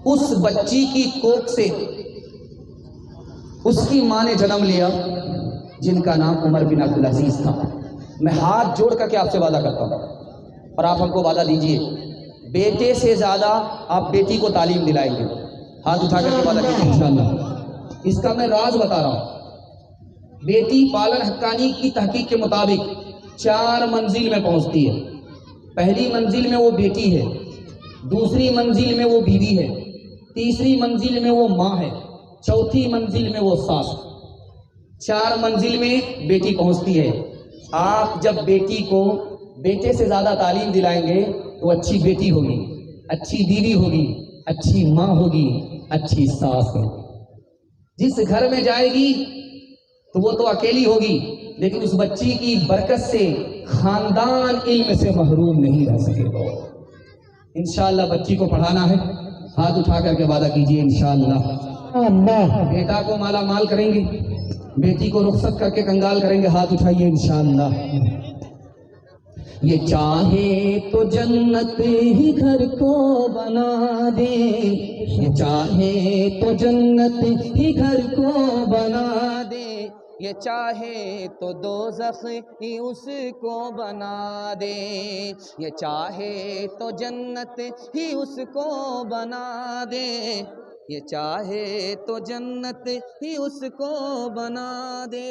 उस बच्ची की कोख से उसकी माँ ने जन्म लिया जिनका नाम उमर बिन अब्दुल अजीज था। मैं हाथ जोड़ करके आपसे वादा करता हूँ और आप हमको वादा दीजिए, बेटे से ज्यादा आप बेटी को तालीम दिलाएंगे। हाथ उठा करके वादा कीजिए इंशाअल्लाह। इसका मैं राज बता रहा हूँ। बेटी पालन हक्कानी की तहकीक के मुताबिक 4 मंजिल में पहुंचती है। पहली मंजिल में वो बेटी है, दूसरी मंजिल में वो बीवी है, तीसरी मंजिल में वो माँ है, चौथी मंजिल में वो सास। 4 मंजिल में बेटी पहुंचती है। आप जब बेटी को बेटे से ज्यादा तालीम दिलाएंगे तो अच्छी बेटी होगी, अच्छी बीवी होगी, अच्छी माँ होगी, अच्छी सास होगी। जिस घर में जाएगी तो वो तो अकेली होगी, लेकिन उस बच्ची की बरकत से खानदान इल्म से महरूम नहीं रह सकेगा। इंशाअल्लाह बच्ची को पढ़ाना है, हाथ उठा करके वादा कीजिए इंशाअल्लाह। बेटा को माला माल करेंगे, बेटी को रुखसत करके कंगाल करेंगे। हाथ उठाइए इंशाअल्लाह। ये चाहे तो जन्नत ही घर को बना दे, ये चाहे तो जन्नत ही घर को बना दे, ये चाहे तो दोज़ख ही उसको बना दे, ये चाहे तो जन्नत ही उसको बना दे, ये चाहे तो जन्नत ही उसको बना दे,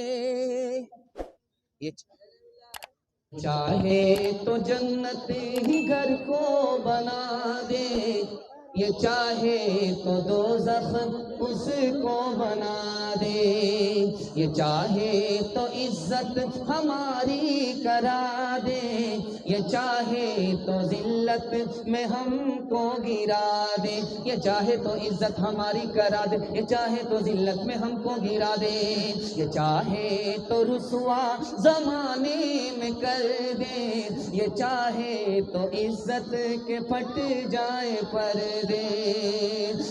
ये चाहे तो जन्नत ही घर को बना दे, ये चाहे तो दोज़ख उसको बना दे, ये चाहे तो इज्जत हमारी करा दे, ये चाहे तो जिल्लत में हमको गिरा दे, ये चाहे तो इज्जत हमारी करा दे, ये चाहे तो जिल्लत में हमको गिरा दे, ये चाहे तो रुसवा जमाने में कर दे, ये चाहे तो इज्जत के फट जाए पर्दे।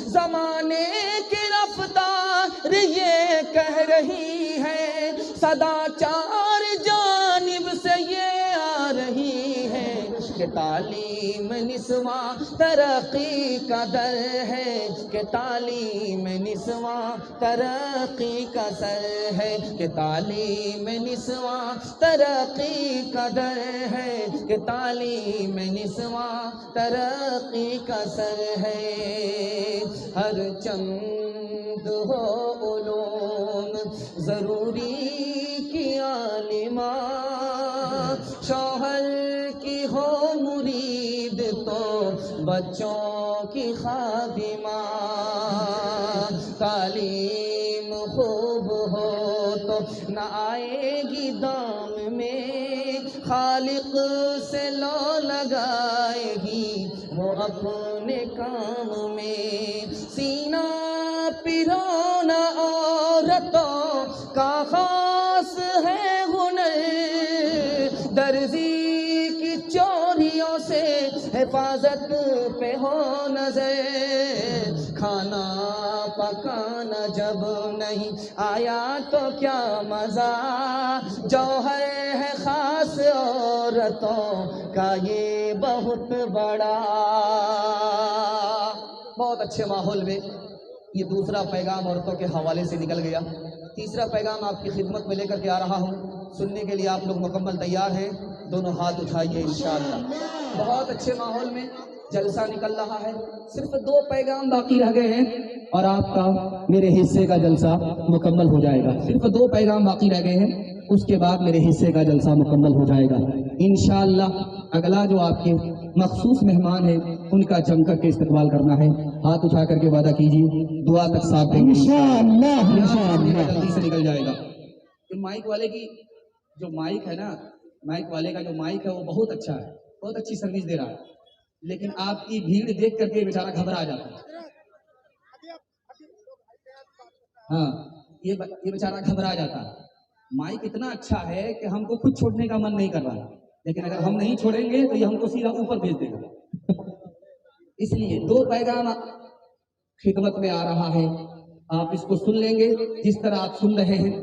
जमाने की रफ्तार ये कह रही है, सदाचार जानिब से ये आ रही है कि तालीम निस्वा तरक्की का दर है, कि तालीम निस्वा तरक्की का सर है, कि तालीम निस्वा तरक्की का दर है, कि तालीम निस्वा तरक्की का सर है। हर चंद हो उलूम ज़रूरी की आलिमा, शौहर की हो मुरीद तो बच्चों की खादिमा, तालीम खूब हो तो न आएगी दाम में, खालिक से लो लगाएगी वो अपने काम में, सीना पिरोना औरतों का खास है हुनर, दर्जी की चोरियों से हिफाजत पे हो नजर, खाना पकाना जब नहीं आया तो क्या मजा, जौहर है खास औरतों का ये बहुत बड़ा। बहुत अच्छे माहौल में ये दूसरा पैगाम औरतों के हवाले से निकल गया। तीसरा पैगाम आपकी खिदमत में लेकर के आ रहा हूँ, सुनने के लिए आप लोग मुकम्मल तैयार हैं? दोनों हाथ उठाइए इंशाअल्लाह। बहुत अच्छे माहौल में जलसा निकल रहा है, सिर्फ 2 पैगाम बाकी रह गए हैं और आपका मेरे हिस्से का जलसा मुकम्मल हो जाएगा। सिर्फ 2 पैगाम बाकी रह गए हैं, उसके बाद मेरे हिस्से का जलसा मुकम्मल हो जाएगा इंशाअल्लाह। अगला जो आपके मखसूस मेहमान है उनका जमकर के इस्तकबाल करना है। हाथ उठा करके वादा कीजिए, दुआ तक साथ देंगे इंशाअल्लाह। जल्दी से निकल जाएगा। तो माइक वाले की जो माइक है ना, माइक वाले का जो माइक है वो बहुत अच्छा है, बहुत अच्छी सर्विस दे रहा है, लेकिन आपकी भीड़ देख करके बेचारा घबरा जाता है। हाँ, ये बेचारा घबरा जाता है। माइक इतना अच्छा है कि हमको खुद छोड़ने का मन नहीं कर रहा है, लेकिन अगर हम नहीं छोड़ेंगे तो ये हमको सीधा ऊपर भेज देगा। इसलिए 2 पैगाम खिदमत में आ रहा है, आप इसको सुन लेंगे। जिस तरह आप सुन रहे हैं,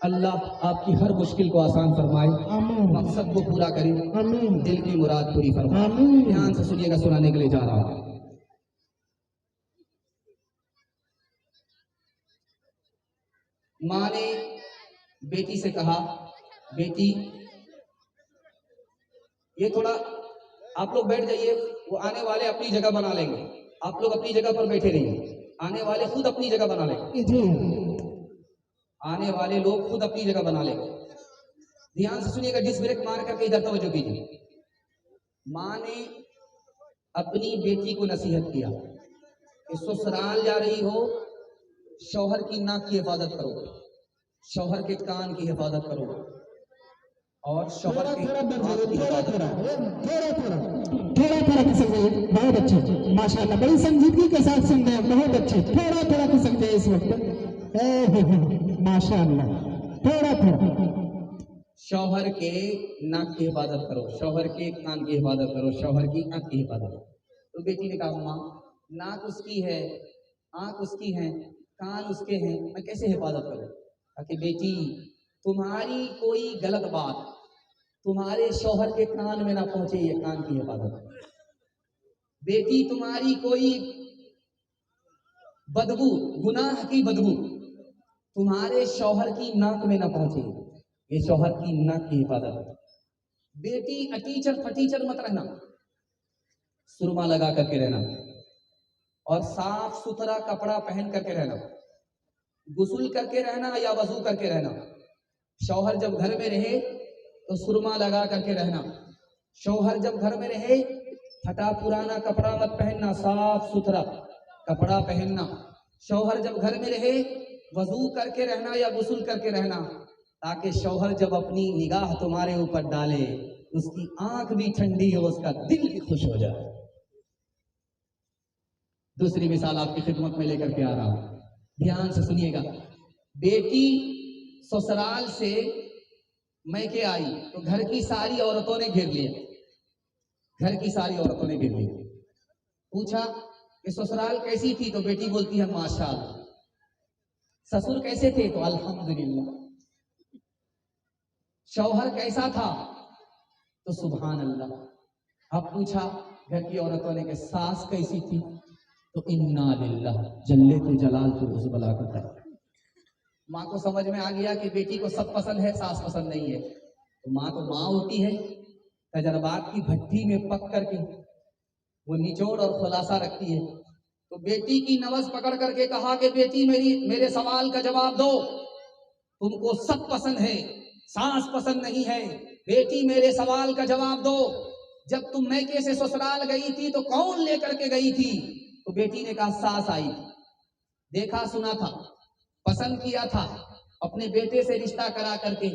अल्लाह आपकी हर मुश्किल को आसान फरमाए, मकसद को पूरा करे, दिल की मुराद पूरी फरमाए। ध्यान से सुनिएगा, सुनाने के लिए जा रहा हूँ। माँ ने बेटी से कहा, बेटी ये थोड़ा आप लोग बैठ जाइए, वो आने वाले अपनी जगह बना लेंगे, आप लोग अपनी जगह पर बैठे रहिए, आने वाले खुद अपनी जगह बना लेंगे, आने वाले लोग खुद अपनी जगह बना लेंगे। ध्यान से सुनिएगा, डिस ब्रेक मार करके इधर तवज्जो कीजिए। माँ ने अपनी बेटी को नसीहत किया कि ससुराल जा रही हो, शौहर की नाक की हिफाजत करो, शौहर के कान की हिफाजत करो और शौहर के हाथ की हिफाजत करो। थोड़ा खिसक जाइए, बहुत अच्छे, माशाल्लाह, बड़ी संजीदगी के साथ सुन रहे हैं, बहुत अच्छे। थोड़ा खिसक जाइए इस वक्त, माशाल्लाह, थोड़ा शौहर के नाक की हिफाजत करो, शौहर के कान की हिफाजत करो, शौहर की आंख की हिफाजत करो। तो बेटी ने कहा, माँ नाक उसकी है, आंख उसकी है, कान उसके हैं, मैं कैसे हिफाजत करूं? ताकि बेटी तुम्हारी कोई गलत बात तुम्हारे शौहर के कान में ना पहुंचे, ये कान की हिफाजत। बेटी तुम्हारी कोई बदबू, गुनाह की बदबू तुम्हारे शौहर की नाक में ना पहुंचे, ये शौहर की नाक की हिफाजत। बेटी अटीचर फटीचर मत रहना, सुरमा लगा करके रहना और साफ सुथरा कपड़ा पहन करके रहना, गुस्ल करके रहना या वजू करके रहना। शौहर जब घर में रहे तो सुरमा लगा करके रहना, शौहर जब घर में रहे फटा पुराना कपड़ा मत पहनना, साफ सुथरा कपड़ा पहनना। शौहर जब घर में रहे वजू करके रहना या गुस्ल करके रहना, ताकि शौहर जब अपनी निगाह तुम्हारे ऊपर डाले, उसकी आंख भी ठंडी हो, उसका दिल भी खुश हो जाए। दूसरी मिसाल आपकी खिदमत में लेकर के आ रहा हूं, ध्यान से सुनिएगा। बेटी ससुराल से मैके आई तो घर की सारी औरतों ने घेर लिया, घर की सारी औरतों ने घेर लिया। पूछा कि ससुराल कैसी थी? तो बेटी बोलती है माशाअल्लाह। ससुर कैसे थे? तो अल्हम्दुलिल्लाह। शौहर कैसा था? तो सुभान अल्लाह। अब पूछा घर की औरतों ने कि सास कैसी थी? तो इन्ना लिल्लाह जल्ले तो जलाल तो उस बला का। माँ को समझ में आ गया कि बेटी को सब पसंद है, सास पसंद नहीं है। तो माँ तो माँ होती है, तजर्बात की भट्टी में पक करके वो निचोड़ और खुलासा रखती है। तो बेटी की नवज पकड़ करके कहा कि बेटी मेरे सवाल का जवाब दो, तुमको सब पसंद है, सास पसंद नहीं है, बेटी मेरे सवाल का जवाब दो। जब तुम मैके से ससुराल गई थी तो कौन लेकर के गई थी? तो बेटी ने कहा सास आई, देखा सुना था, पसंद किया था, अपने बेटे से रिश्ता करा करके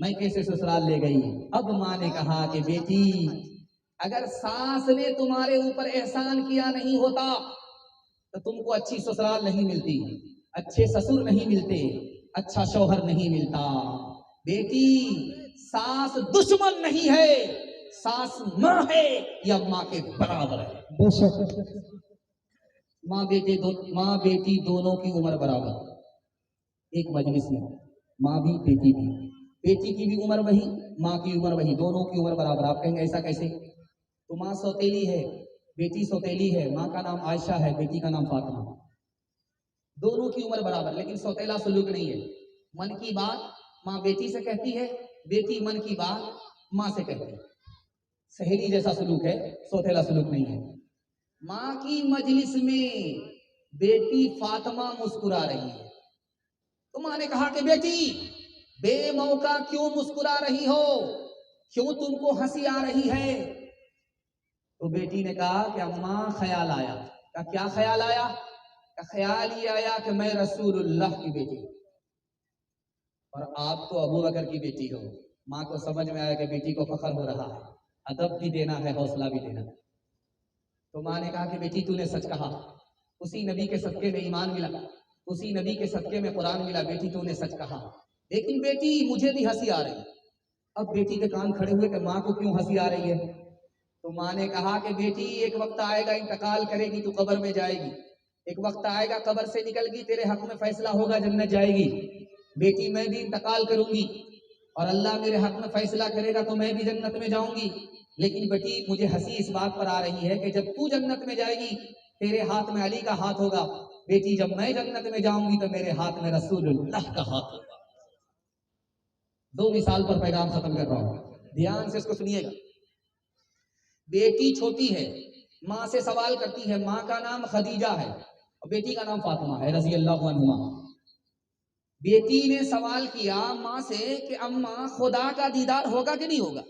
मैके से ससुराल ले गई। अब माँ ने कहा कि बेटी अगर सास ने तुम्हारे ऊपर एहसान किया नहीं होता तो तुमको अच्छी ससुराल नहीं मिलती, अच्छे ससुर नहीं मिलते, अच्छा शौहर नहीं मिलता। बेटी सास दुश्मन नहीं है, सास माँ है या माँ के बराबर है। माँ बेटी दोनों की उम्र बराबर, एक मजलिस में माँ भी बेटी भी, बेटी की भी उम्र वही, माँ की उम्र वही, दोनों की उम्र बराबर। आप कहेंगे ऐसा कैसे? तो माँ सौतेली है, बेटी सौतेली है, माँ का नाम आयशा है, बेटी का नाम फातिमा, दोनों की उम्र बराबर, लेकिन सौतेला सलूक नहीं है। मन की बात माँ बेटी से कहती है, बेटी मन की बात माँ से कहती है, सहेली जैसा सलूक है, सौतेला सलूक नहीं है। माँ की मजलिस में बेटी फातिमा मुस्कुरा रही है, तो माँ ने कहा कि बेटी बेमौका क्यों मुस्कुरा रही हो, क्यों तुमको हंसी आ रही है? तो बेटी ने कहा कि अम्मा ख्याल आया। का क्या ख्याल आया? का ख्याल ये आया कि मैं रसूलुल्लाह की बेटी और आप तो अबू बकर की बेटी हो। माँ को समझ में आया कि बेटी को फख्र हो रहा है, अदब भी देना है, हौसला भी देना। तो माँ ने कहा कि बेटी तूने सच कहा, उसी नबी के सदके में ईमान मिला, उसी नबी के सदके में कुरान मिला, बेटी तूने सच कहा, लेकिन बेटी मुझे भी हंसी आ रही। अब बेटी के कान खड़े हुए कि माँ को क्यों हंसी आ रही है? तो माँ ने कहा कि बेटी एक वक्त आएगा, इंतकाल करेगी तो कब्र में जाएगी, एक वक्त आएगा कब्र से निकलगी, तेरे हक में फैसला होगा, जन्नत जाएगी। बेटी मैं भी इंतकाल करूंगी और अल्लाह मेरे हक में फैसला करेगा तो मैं भी जन्नत में जाऊंगी, लेकिन बेटी मुझे हंसी इस बात पर आ रही है कि जब तू जन्नत में जाएगी तेरे हाथ में अली का हाथ होगा बेटी जब मैं जन्नत में जाऊंगी तो मेरे हाथ में रसूलुल्लाह का हाथ होगा। 2 मिसाल पर पैगाम खत्म कर रहा हूं, ध्यान से इसको सुनिएगा। बेटी छोटी है, माँ से सवाल करती है, माँ का नाम खदीजा है और बेटी का नाम फातिमा है रज़ी अल्लाहु अन्हुमा। बेटी ने सवाल किया माँ से कि अम्मा खुदा का दीदार होगा कि नहीं होगा?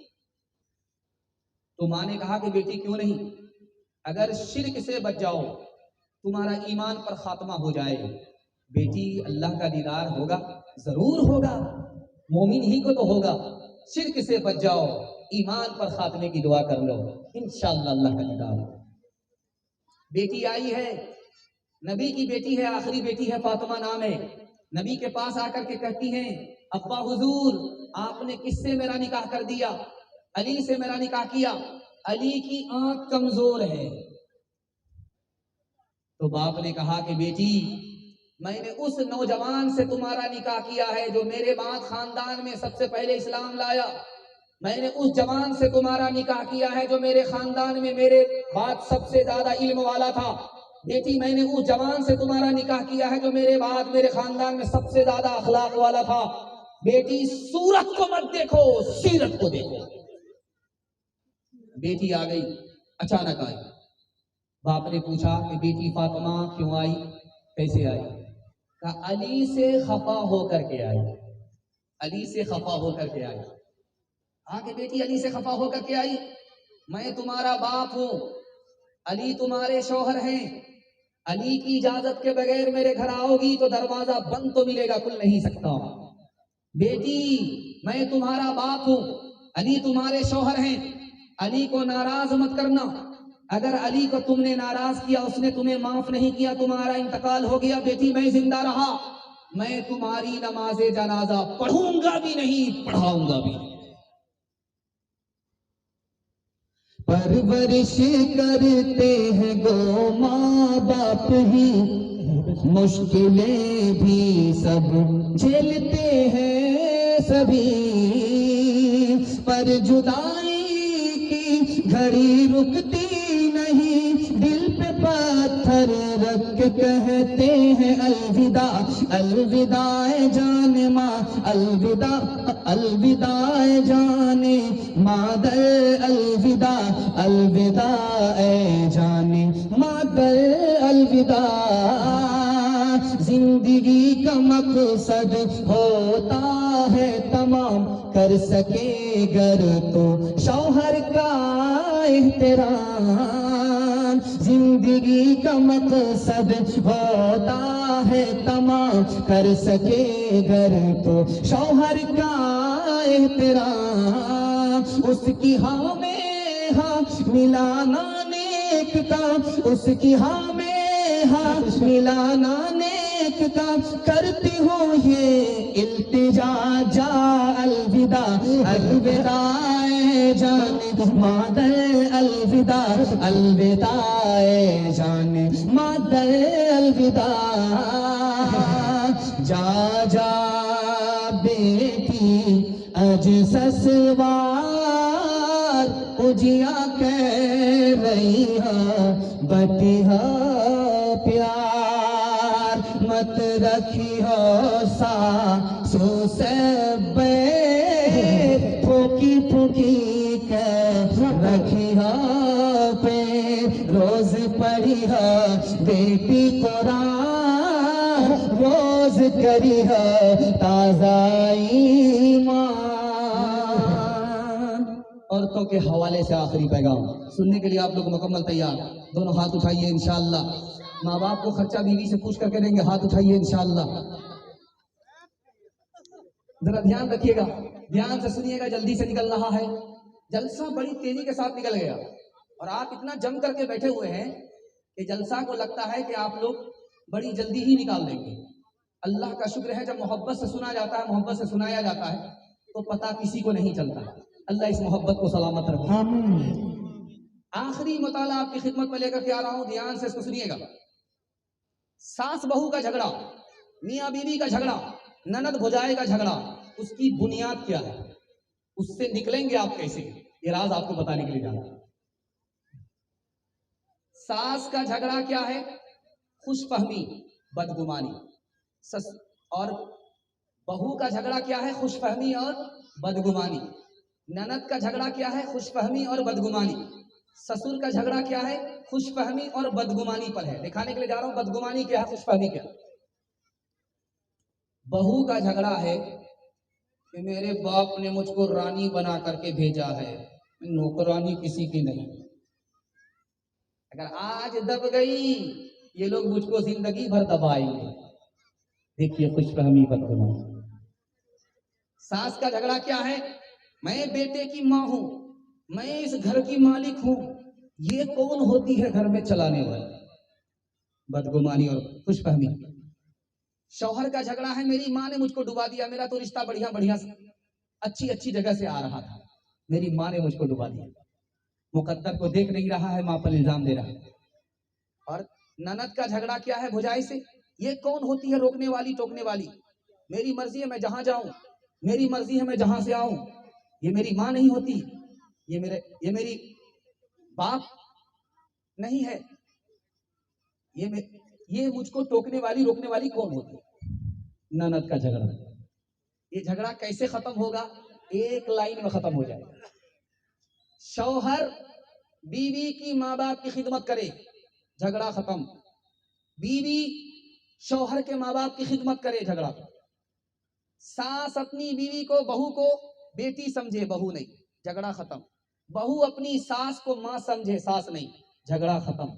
तो माँ ने कहा कि बेटी क्यों नहीं, अगर शिर्क से बच जाओ तुम्हारा ईमान पर खात्मा हो जाए। बेटी अल्लाह का दीदार होगा, जरूर होगा, मोमिन ही को तो होगा। शिर्क से बच जाओ, ईमान पर खात्मे की दुआ कर लो, इंशाअल्लाह अल्लाह का दीदार होगा। बेटी आई है, नबी की बेटी है, आखिरी बेटी है, फातिमा नाम है। नबी के पास आकर के कहती हैं, अब्बा हुजूर आपने किससे मेरा निकाह कर दिया? अली से मेरा निकाह किया, अली की आंख कमजोर है। तो बाप ने कहा कि बेटी मैंने उस नौजवान से तुम्हारा निकाह किया है जो मेरे बाद खानदान में सबसे पहले इस्लाम लाया। मैंने उस जवान से तुम्हारा निकाह किया है जो मेरे खानदान में मेरे बाद सबसे ज्यादा इल्म वाला था। बेटी मैंने उस जवान से तुम्हारा निकाह किया है जो मेरे बाद मेरे खानदान में सबसे ज्यादा अखलाक वाला था। बेटी सूरत को मत देखो, सीरत को देखो। बेटी आ गई, अचानक आई। बाप ने पूछा कि बेटी फातिमा क्यों आई, कैसे आई? कहा अली से खफा होकर के आई, अली से खफा होकर के आई। आगे बेटी अली से खफा होकर के आई, मैं तुम्हारा बाप हूं, अली तुम्हारे शौहर हैं, अली की इजाजत के बगैर मेरे घर आओगी तो दरवाजा बंद तो मिलेगा, खुल नहीं सकता। बेटी मैं तुम्हारा बाप हूं, अली तुम्हारे शौहर हैं, अली को नाराज मत करना। अगर अली को तुमने नाराज किया, उसने तुम्हें माफ नहीं किया, तुम्हारा इंतकाल हो गया, बेटी मैं जिंदा रहा, मैं तुम्हारी नमाजे जनाजा पढ़ूंगा भी नहीं, पढ़ाऊंगा भी नहीं। परवरिश करते हैं गो माँ बाप ही, मुश्किलें भी सब झेलते हैं सभी, पर जुदाई की घड़ी रुकती नहीं, दिल पे पत्थर रख के कहते हैं अलविदा, अलविदा जाने माँ, अलविदा अलविदा जाने मादर, अलविदा अलविदा जाने मादर, अलविदा। जिंदगी का मकसद होता है तमाम, कर सके गर तो शौहर का एहतराम। जिंदगी का मकसद होता है तमाम, कर सके गर तो शौहर का एहतराम। उसकी हाँ में हाँ मिलाना नेक काम, उसकी हाँ में हाँ मिलाना नेक काम, करती हो ये इल्तिजा जा अलविदा, अलविदा जाने मादर, अलविदा अलविदा जाने मादर, अलविदा। जा जा बेटी अज ससवार, उजिया कह रही बतिहा प्यार, मत रखी हो सासू से बैर, फूकी फूकी कर रखी हो पे, रोज पढ़ी हो बेटी कुरान, रोज करी हो ताज़ा ईमान। औरतों के हवाले से आखिरी पैगाम सुनने के लिए आप लोग मुकम्मल तैयार? दोनों हाथ उठाइए इंशाअल्लाह। माँ बाप को खर्चा बीवी से पूछ करके देंगे, हाथ उठाइए इंशाअल्लाह। जरा ध्यान रखिएगा, ध्यान से सुनिएगा, जल्दी से निकल रहा है जलसा, बड़ी तेजी के साथ निकल गया और आप इतना जम करके बैठे हुए हैं कि जलसा को लगता है कि आप लोग बड़ी जल्दी ही निकाल देंगे। अल्लाह का शुक्र है, जब मोहब्बत से सुना जाता है, मोहब्बत से सुनाया जाता है तो पता किसी को नहीं चलता। अल्लाह इस मोहब्बत को सलामत रखे। आखिरी मुताला आपकी खिदमत में लेकर के आ रहा हूं, ध्यान से इसको सुनिएगा। सास बहू का झगड़ा, मियाँ बीवी का झगड़ा, ननद भुजाए का झगड़ा, उसकी बुनियाद क्या है, उससे निकलेंगे आप कैसे, ये राज आपको बताने के लिए जा रहा हूं। सास का झगड़ा क्या है, खुशफहमी, बदगुमानी। और बहू का झगड़ा क्या है? खुशफहमी और बदगुमानी। ननद का झगड़ा क्या है? खुशफहमी और बदगुमानी। ससुर का झगड़ा क्या है? खुशफहमी और बदगुमानी पर है। दिखाने के लिए जा रहा हूं बदगुमानी क्या है, खुशफहमी क्या। बहू का झगड़ा है कि मेरे बाप ने मुझको रानी बना करके भेजा है, नौकरानी किसी की नहीं। अगर आज दब गई, ये लोग मुझको जिंदगी भर दबाएंगे। देखिए खुशफहमी, बदगुमानी। सास का झगड़ा क्या है? मैं बेटे की माँ हूं, मैं इस घर की मालिक हूं, ये कौन होती है घर में चलाने वाली? बदगुमानी और खुशफहमी। शौहर का झगड़ा है, मेरी माँ ने मुझको डुबा दिया, मेरा तो रिश्ता बढ़िया बढ़िया अच्छी अच्छी जगह से आ रहा था, मेरी माँ ने मुझको डुबा दिया। मुकद्दर को देख नहीं रहा है, माँ पर इल्जाम दे रहा है। और ननद का झगड़ा क्या है? भुजाई से, ये कौन होती है रोकने वाली टोकने वाली? मेरी मर्जी है मैं जहां जाऊं, मेरी मर्जी है मैं जहां से आऊं, ये मेरी माँ नहीं होती, ये मेरी बाप नहीं है, ये मुझको टोकने वाली रोकने वाली कौन होती है? ननद का झगड़ा। ये झगड़ा कैसे खत्म होगा? एक लाइन में खत्म हो जाएगा। शौहर बीवी की माँ बाप की खिदमत करे, झगड़ा खत्म। बीवी शौहर के माँ बाप की खिदमत करे, झगड़ा। सास अपनी बीवी को, बहू को बेटी समझे, बहू नहीं, झगड़ा खत्म। बहू अपनी सास को माँ समझे, सास नहीं, झगड़ा खत्म।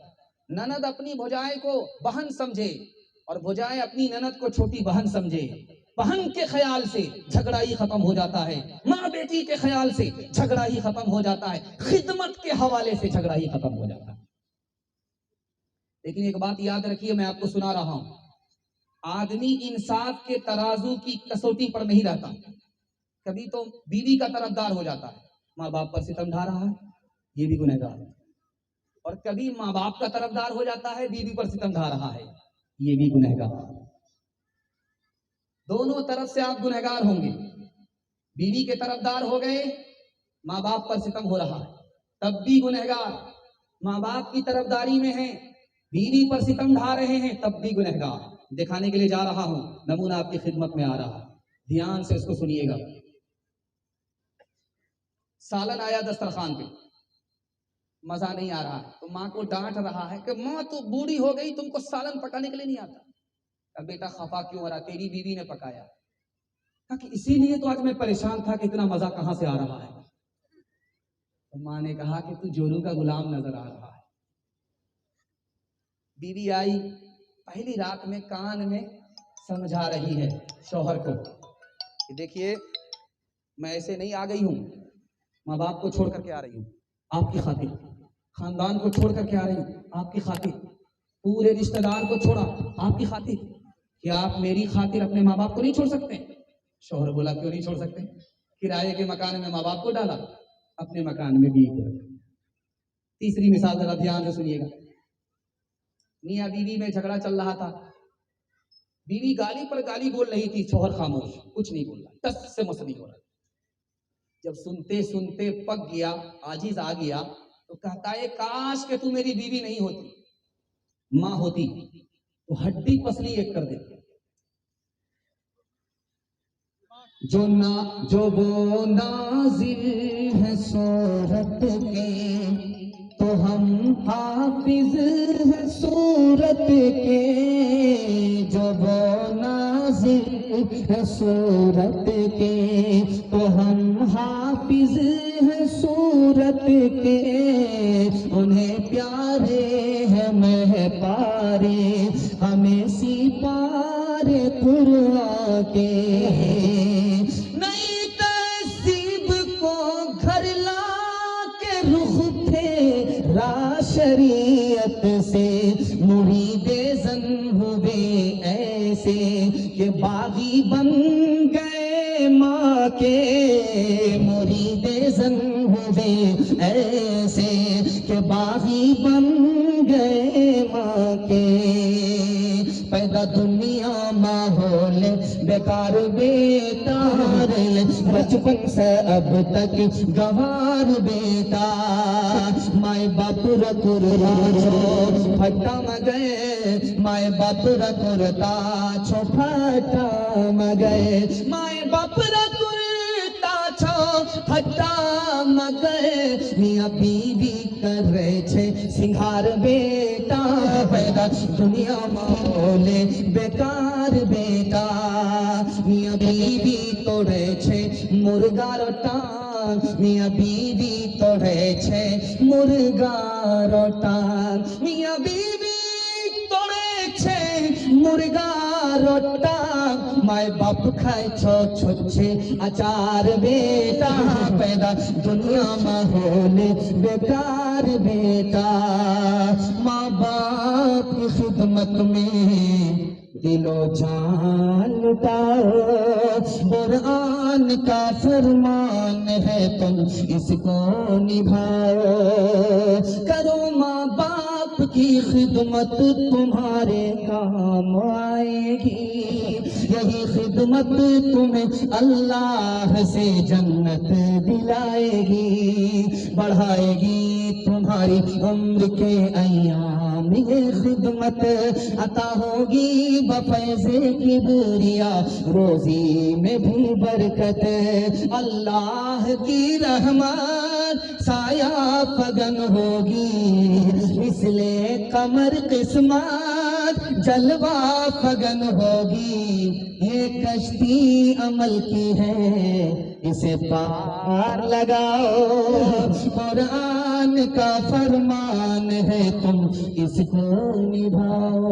ननद अपनी भुजाए को बहन समझे और भुजाए अपनी ननद को छोटी बहन समझे, बहन के ख्याल से झगड़ा ही खत्म हो जाता है, माँ बेटी के ख्याल से झगड़ा ही खत्म हो जाता है, खिदमत के हवाले से झगड़ा ही खत्म हो जाता है। लेकिन एक बात याद रखिए, मैं आपको सुना रहा हूं, आदमी इंसाफ के तराजू की कसौटी पर नहीं रहता। कभी तो बीवी का तरफदार हो जाता है, माँ बाप पर सितम ढा रहा है, ये भी गुनहगार है। और कभी माँ बाप का तरफदार हो जाता है, बीवी पर सितम ढा रहा है, ये भी गुनहगार। दोनों तरफ से आप गुनहगार होंगे। बीवी के तरफदार हो गए, माँ बाप पर सितम हो रहा है, तब भी गुनहगार। माँ बाप की तरफदारी में है, बीवी पर सितम ढा रहे हैं, तब भी गुनहगार। दिखाने के लिए जा रहा हूं, नमूना आपकी खिदमत में आ रहा है, ध्यान से इसको सुनिएगा। सालन आया दस्तरखान पे, मजा नहीं आ रहा है, तो माँ को डांट रहा है कि माँ तो बूढ़ी हो गई, तुमको सालन पकाने के लिए नहीं आता। अब बेटा खफा क्यों हो रहा? तेरी बीवी ने पकाया। कि इसीलिए तो आज मैं परेशान था कि इतना मजा कहां से आ रहा है। तो माँ ने कहा कि तू जोरू का गुलाम नजर आ रहा है। बीवी आई, पहली रात में कान में समझा रही है शौहर को कि देखिए मैं ऐसे नहीं आ गई हूं, माँ बाप को छोड़ करके आ रही हूं आपकी खातिर, खानदान को छोड़ करके आ रही हूं आपकी खातिर, पूरे रिश्तेदार को छोड़ा आपकी खातिर। क्या आप मेरी खातिर अपने माँ बाप को नहीं छोड़ सकते? शौहर बोला क्यों नहीं छोड़ सकते? किराए के मकान में माँ बाप को डाला, अपने मकान में बीवी को रखा। तीसरी मिसाल जरा ध्यान से सुनिएगा। मियाँ बीवी में झगड़ा चल रहा था, बीवी गाली पर गाली बोल रही थी, शौहर खामोश, कुछ नहीं बोल रहा, टस से मस नहीं हो रहा। जब सुनते सुनते पक गया, आजिज आ गया, तो कहता है काश के तू मेरी बीवी नहीं होती, माँ होती तो हड्डी पसली एक कर देती। जो वो नाज़िर है सूरत के, तो हम हाफिज है सूरत के। जो वो नाज़िर है सूरत के, तो हम हाफिज है सूरत के। उन्हें प्यारे है महपारे, हमें सिपारे कुरान के। नई तहसीब को घर ला के रुख फेरा शरीयत से, मुरीदे ज़न हुए ऐसे कि बागी बन गए माँ के। मुरीदे ज़न हुए ऐसे कि बागी बन गए माँ के। पैदा दुनिया माहौल बेकार बेकार, बचपन से अब तक गवार बेटा। माए बाप रकुरता छो फटा मगे, माए बाप रकुरता छो फटा मगे, माए बाप रकुरता छो फटा मगे। मियाँ बीवी करे छे सिंगार बेटा, पैदा दुनिया माहौल बेकार बेटा। मियाँ बीवी तोड़े छे मुर्गा रोटा, मियाँ बीवी तोड़े छे मुर्गा रोटा, मियाँ बीवी तोड़े छे मुर्गा रोटा। माए बाप खाए छो छुच्छे अचार बेटा, पैदा दुनिया माहौल बेकार बेटा। माँ बाप की खिदमत में दिलो जान लुटाओ, कुरान का फरमान है तुम इसको निभाओ। करो माँ बाप की खिदमत तुम्हारे काम आएगी, यही खिदमत तुम्हें अल्लाह से जन्नत दिलाएगी, बढ़ाएगी तुम्हारी उम्र के अय्याम। ये खिदमत अता होगी बफैज़े की बुरिया, रोजी में भी बरकत। अल्लाह की रहमत साया फगन होगी, इसलिए कमर किस्मत जलवा फगन होगी। ये कश्ती अमल की है, इसे पार लगाओ, कुरान का फरमान है तुम इसको निभाओ।